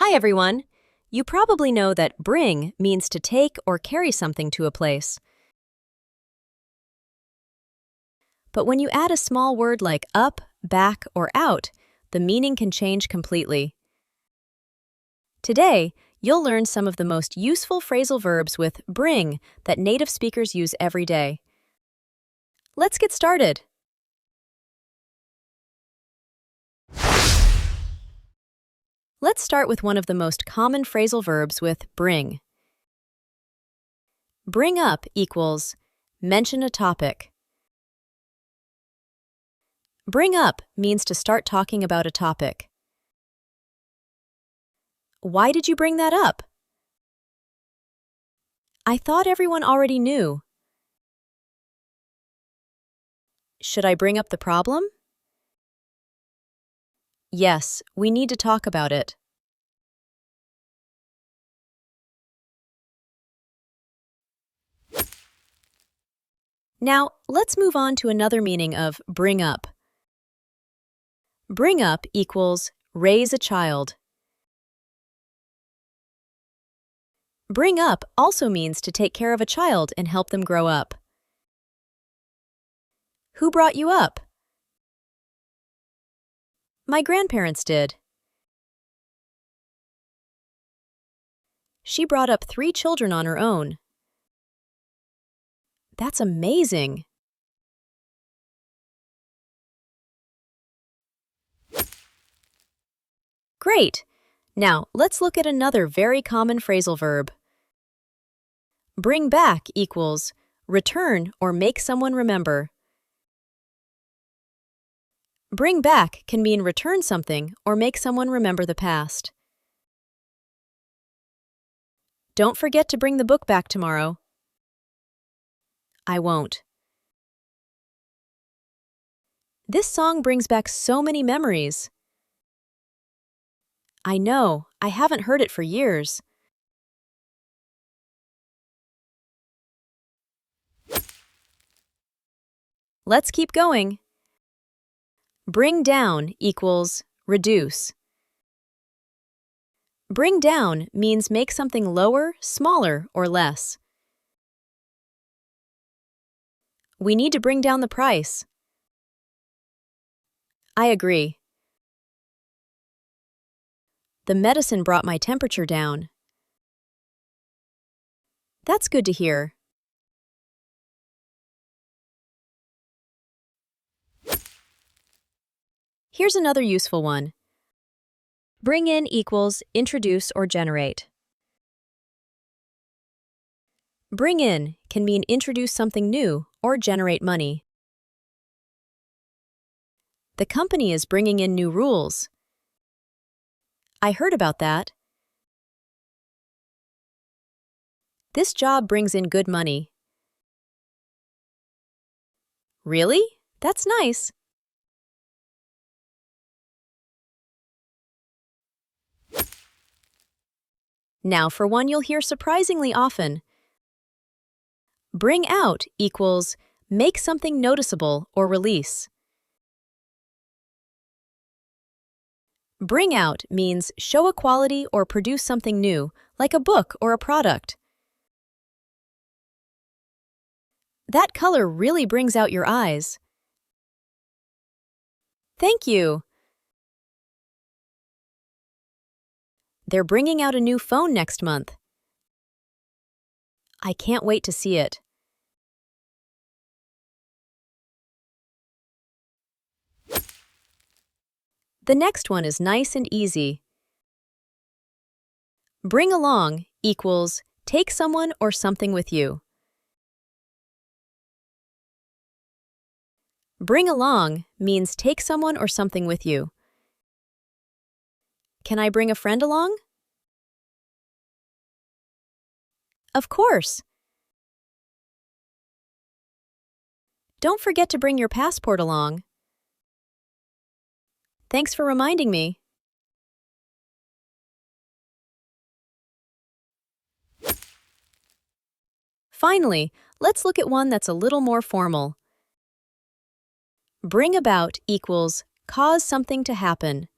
Hi everyone! You probably know that bring means to take or carry something to a place. But when you add a small word like up, back, or out, the meaning can change completely. Today, you'll learn some of the most useful phrasal verbs with bring that native speakers use every day. Let's get started. Let's start with one of the most common phrasal verbs with bring. Bring up equals mention a topic. Bring up means to start talking about a topic. Why did you bring that up? I thought everyone already knew. Should I bring up the problem? Yes, we need to talk about it. Now, let's move on to another meaning of bring up. Bring up equals raise a child. Bring up also means to take care of a child and help them grow up. Who brought you up? My grandparents did. She brought up 3 children on her own. That's amazing! Great! Now, let's look at another very common phrasal verb. Bring back equals return or make someone remember. Bring back can mean return something or make someone remember the past. Don't forget to bring the book back tomorrow. I won't. This song brings back so many memories. I know, I haven't heard it for years. Let's keep going. Bring down equals reduce. Bring down means make something lower, smaller, or less. We need to bring down the price. I agree. The medicine brought my temperature down. That's good to hear. Here's another useful one. Bring in equals introduce or generate. Bring in can mean introduce something new or generate money. The company is bringing in new rules. I heard about that. This job brings in good money. Really? That's nice. Now for one you'll hear surprisingly often. Bring out equals make something noticeable or release. Bring out means show a quality or produce something new, like a book or a product. That color really brings out your eyes. Thank you! They're bringing out a new phone next month. I can't wait to see it. The next one is nice and easy. Bring along equals take someone or something with you. Bring along means take someone or something with you. Can I bring a friend along? Of course! Don't forget to bring your passport along. Thanks for reminding me. Finally, let's look at one that's a little more formal. Bring about equals cause something to happen.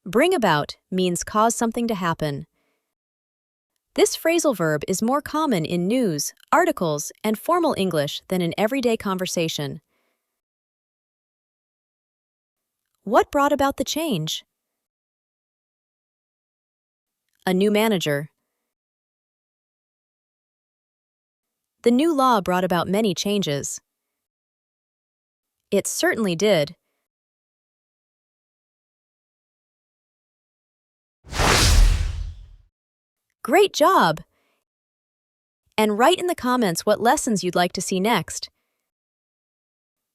Bring about means cause something to happen. This phrasal verb is more common in news, articles, and formal English than in everyday conversation. What brought about the change? A new manager. The new law brought about many changes. It certainly did. Great job! And write in the comments what lessons you'd like to see next.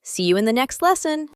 See you in the next lesson!